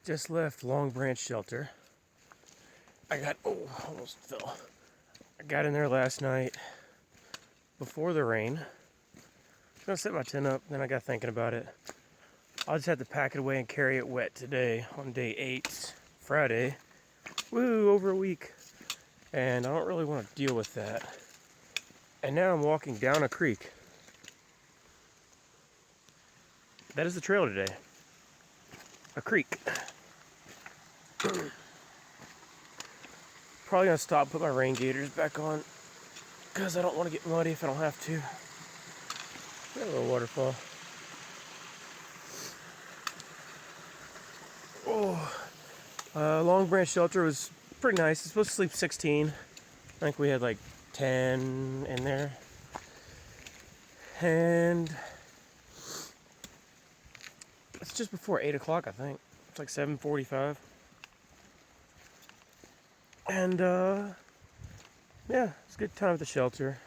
Just left Long Branch Shelter. Almost fell. I got in there last night before the rain. I was gonna set my tent up, then I got thinking about it. I'll just have to pack it away and carry it wet today on day 8, Friday. Woo, over a week. And I don't really want to deal with that. And now I'm walking down a creek. That is the trail today. A creek. Probably gonna stop, put my rain gaiters back on, because I don't want to get muddy if I don't have to. Got a little waterfall. Long Branch Shelter was pretty nice. It's supposed to sleep 16. I think we had like 10 in there. And it's just before 8 o'clock, I think. It's like 7:45. And yeah, it's a good time at the shelter.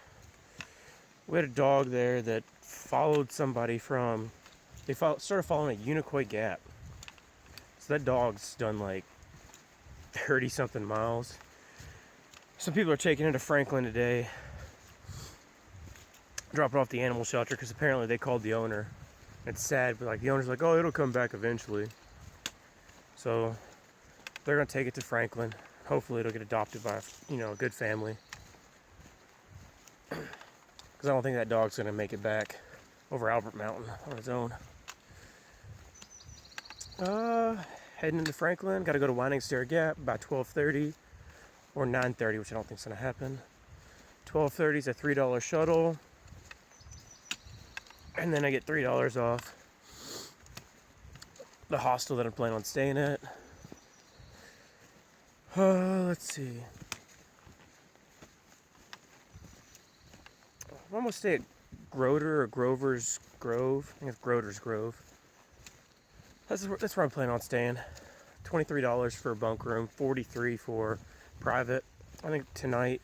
We had a dog there that followed somebody from, started following a Unicoi Gap. So that dog's done like 30 something miles. Some people are taking it to Franklin today, drop it off the animal shelter, because apparently they called the owner. It's sad, but like the owner's like, oh, it'll come back eventually. So they're gonna take it to Franklin. Hopefully it'll get adopted by, a good family. Because I don't think that dog's gonna make it back over Albert Mountain on its own. Heading into Franklin, gotta go to Stair Gap by 12:30 or 9:30, which I don't think's gonna happen. 12:30 is a $3 shuttle, and then I get $3 off the hostel that I'm planning on staying at. Let's see. I'm almost stay at Grover's Grove. I think it's Grover's Grove. That's where I'm planning on staying. $23 for a bunk room, $43 for private. I think tonight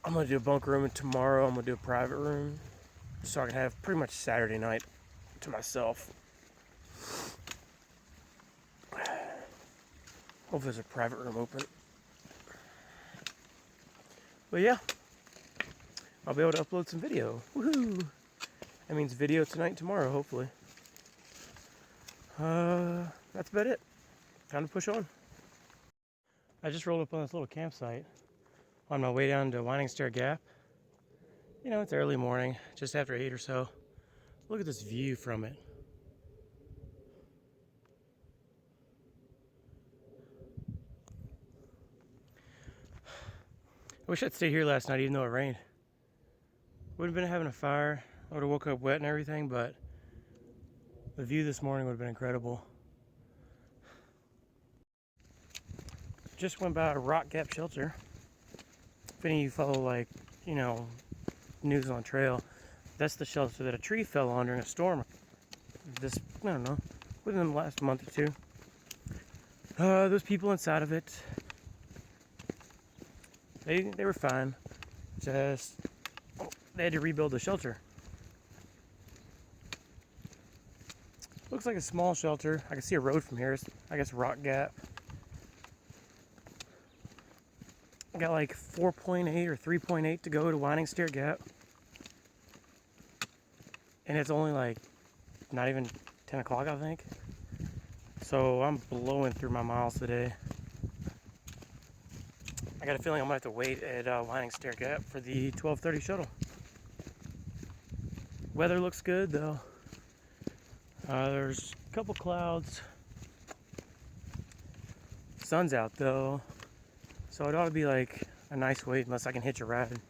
I'm gonna do a bunk room, and tomorrow I'm gonna do a private room, so I can have pretty much Saturday night to myself. Hope there's a private room open. But yeah, I'll be able to upload some video. Woohoo! That means video tonight and tomorrow, hopefully. That's about it. Time to push on. I just rolled up on this little campsite on my way down to Stair Gap. It's early morning, just after 8 or so. Look at this view from it. I wish I'd stayed here last night even though it rained. Would have been having a fire. I would have woke up wet and everything, but the view this morning would have been incredible. Just went by a Rock Gap Shelter. If any of you follow news on trail, that's the shelter that a tree fell on during a storm. I don't know, within the last month or two. Those people inside of it, they were fine. Just they had to rebuild the shelter. Looks like a small shelter. I can see a road from here. It's, I guess, Rock Gap. I got like 4.8 or 3.8 to go to Stair Gap. And it's only like not even 10 o'clock, I think. So I'm blowing through my miles today. I got a feeling I'm gonna have to wait at Stair Gap for the 12:30 shuttle. Weather looks good though. There's a couple clouds. Sun's out though, so it ought to be like a nice wait unless I can hitch a ride.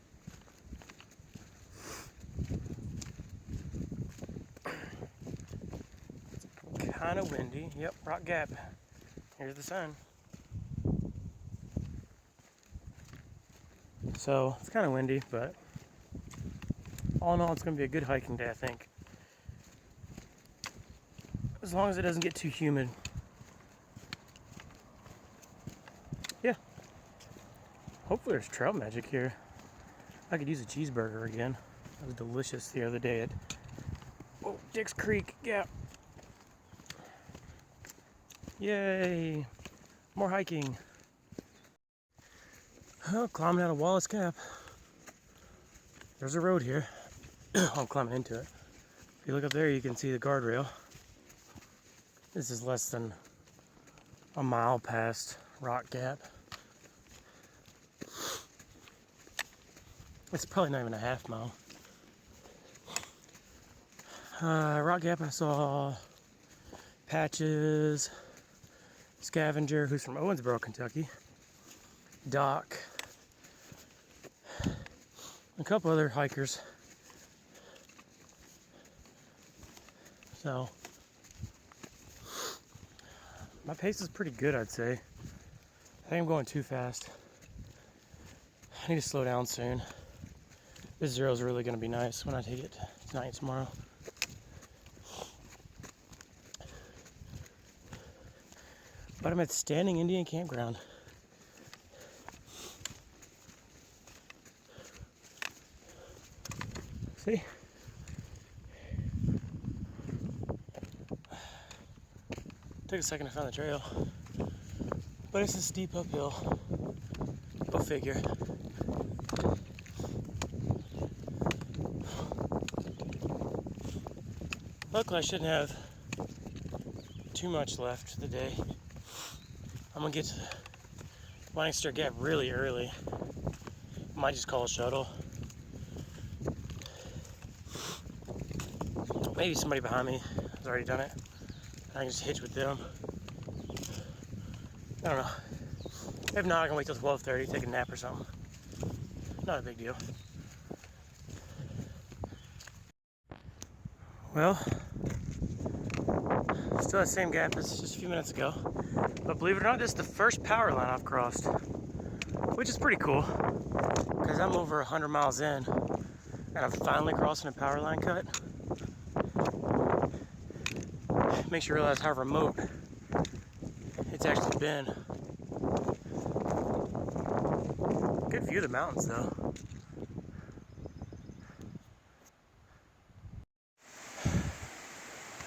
Kind of windy. Yep, Rock Gap. Here's the sun. So it's kind of windy, but all in all, it's going to be a good hiking day, I think. As long as it doesn't get too humid. Yeah. Hopefully there's trail magic here. I could use a cheeseburger again. That was delicious the other day at Dix Creek. Yeah. Yay! More hiking. Oh, climbing out of Wallace Gap. There's a road here. I'm climbing into it. If you look up there, you can see the guardrail. This is less than a mile past Rock Gap. It's probably not even a half mile. Rock Gap, I saw Patches, Scavenger, who's from Owensboro, Kentucky, Doc, a couple other hikers. So, my pace is pretty good, I'd say. I think I'm going too fast. I need to slow down soon. This zero is really going to be nice when I take it tonight and tomorrow. But I'm at Standing Indian Campground. See? Took a second to find the trail. But it's a steep uphill. Go figure. Luckily, I shouldn't have too much left for the day. I'm gonna get to the Stair Gap really early. Might just call a shuttle. Maybe somebody behind me has already done it. I can just hitch with them. I don't know. If not, I can wait till 12:30, take a nap or something. Not a big deal. Well, still that same gap as just a few minutes ago. But believe it or not, this is the first power line I've crossed, which is pretty cool because I'm over 100 miles in and I'm finally crossing a power line cut. Makes you realize how remote it's actually been. Good view of the mountains though.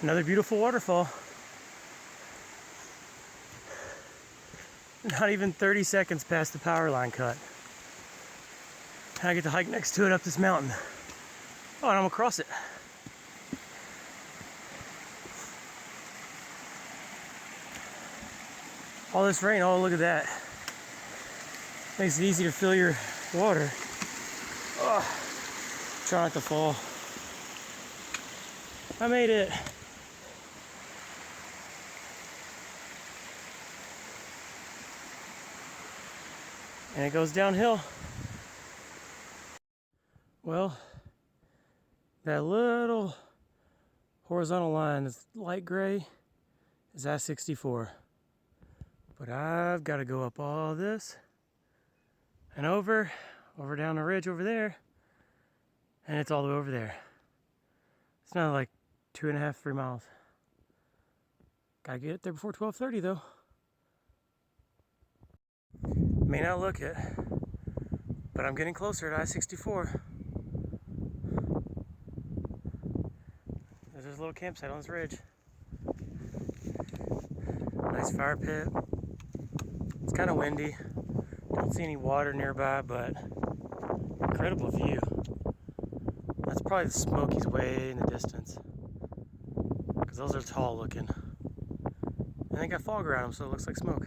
Another beautiful waterfall. Not even 30 seconds past the power line cut. I get to hike next to it up this mountain. Oh, and I'm gonna cross it. All this rain, oh look at that. Makes it easy to fill your water. Oh, try not to fall. I made it. And it goes downhill. Well, that little horizontal line that's light gray is I-64. But I've got to go up all this and over down the ridge over there, and it's all the way over there. It's not like 2.5, 3 miles. Gotta get there before 12:30 though. May not look it, but I'm getting closer to I-64. There's a little campsite on this ridge. Nice fire pit. It's kind of windy. Don't see any water nearby, but incredible view. That's probably the Smokies way in the distance, because those are tall looking. And they got fog around them, so it looks like smoke.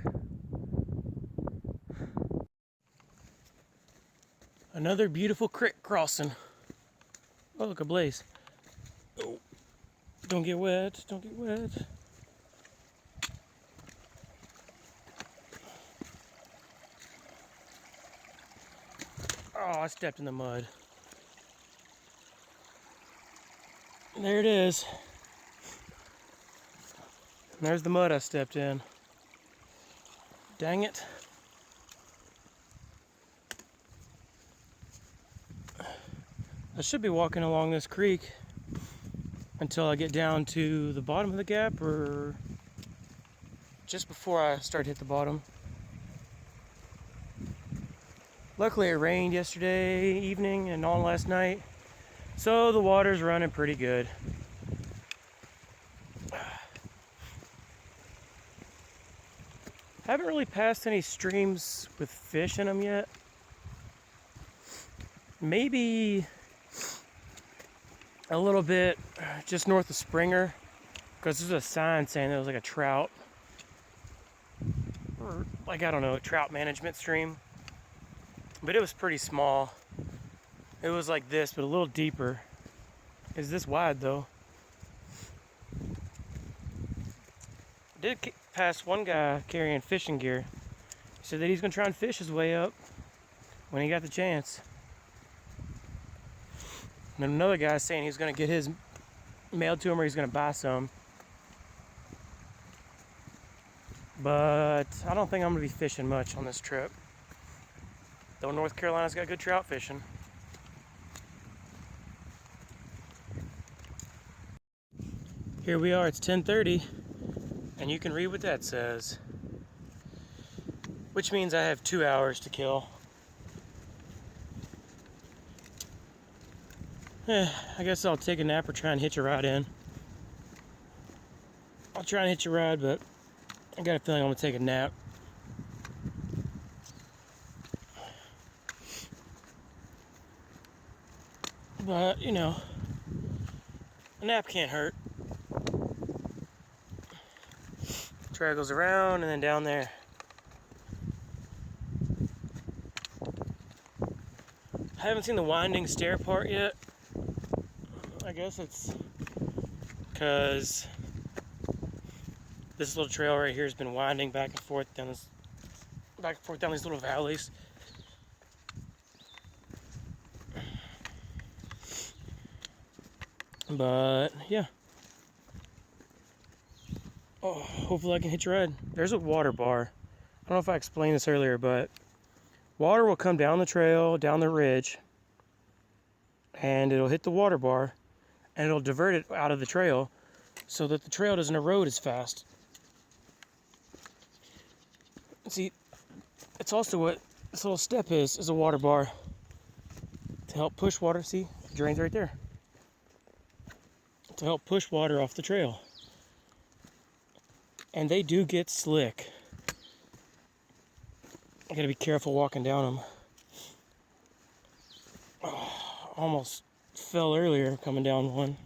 Another beautiful creek crossing. Oh, look, a blaze. Oh, don't get wet, don't get wet. Oh, I stepped in the mud. There it is. And there's the mud I stepped in. Dang it. I should be walking along this creek until I get down to the bottom of the gap, or just before I start to hit the bottom. Luckily it rained yesterday evening and all last night, so the water's running pretty good. Haven't really passed any streams with fish in them yet. Maybe a little bit just north of Springer, because there's a sign saying there was like a trout, or like, I don't know, a trout management stream. But it was pretty small. It was like this, but a little deeper. It's this wide though. I did pass one guy carrying fishing gear. He said that he's gonna try and fish his way up when he got the chance. And then another guy saying he's gonna get his mailed to him, or he's gonna buy some. But I don't think I'm gonna be fishing much on this trip. Though North Carolina's got good trout fishing. Here we are, it's 10:30, and you can read what that says. Which means I have 2 hours to kill. I guess I'll take a nap or try and hitch a ride in. I'll try and hitch a ride, but I got a feeling I'm gonna take a nap. But, you know, a nap can't hurt. Trail goes around and then down there. I haven't seen the winding stair part yet. I guess it's because this little trail right here has been winding back and forth down these little valleys. But yeah. Oh, hopefully I can hitch a ride. There's a water bar. I don't know if I explained this earlier, but water will come down the trail, down the ridge, and it'll hit the water bar, and it'll divert it out of the trail so that the trail doesn't erode as fast. See, it's also what this little step is a water bar to help push water. See, it drains right there. To help push water off the trail. And they do get slick. I gotta be careful walking down them. Oh, almost fell earlier coming down one.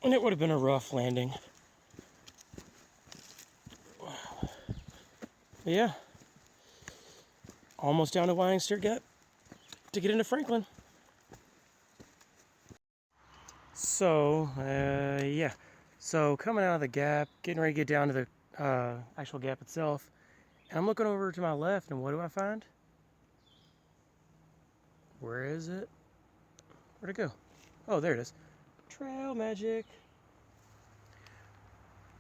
And it would have been a rough landing. But yeah. Almost down to Winding Stair Gap to get into Franklin. So, yeah. So coming out of the gap, getting ready to get down to the actual gap itself, and I'm looking over to my left, and what do I find? Where is it? Where'd it go? Oh, there it is. Trail magic.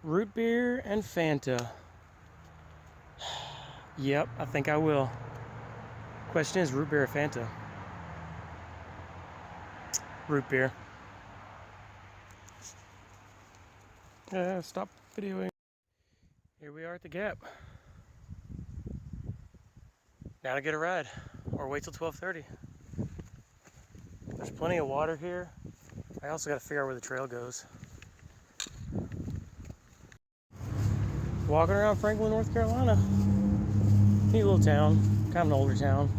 Root beer and Fanta. Yep, I think I will. Question is, root beer or Fanta? Root beer. Stop videoing. Here we are at the gap. Now to get a ride, or wait till 12:30. There's plenty of water here. I also got to figure out where the trail goes. Walking around Franklin, North Carolina. Neat little town, kind of an older town.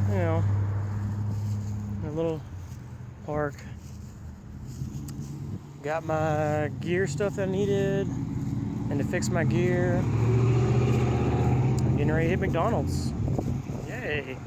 You know, a little park. Got my gear stuff that I needed, and to fix my gear, I'm getting ready to hit McDonald's. Yay!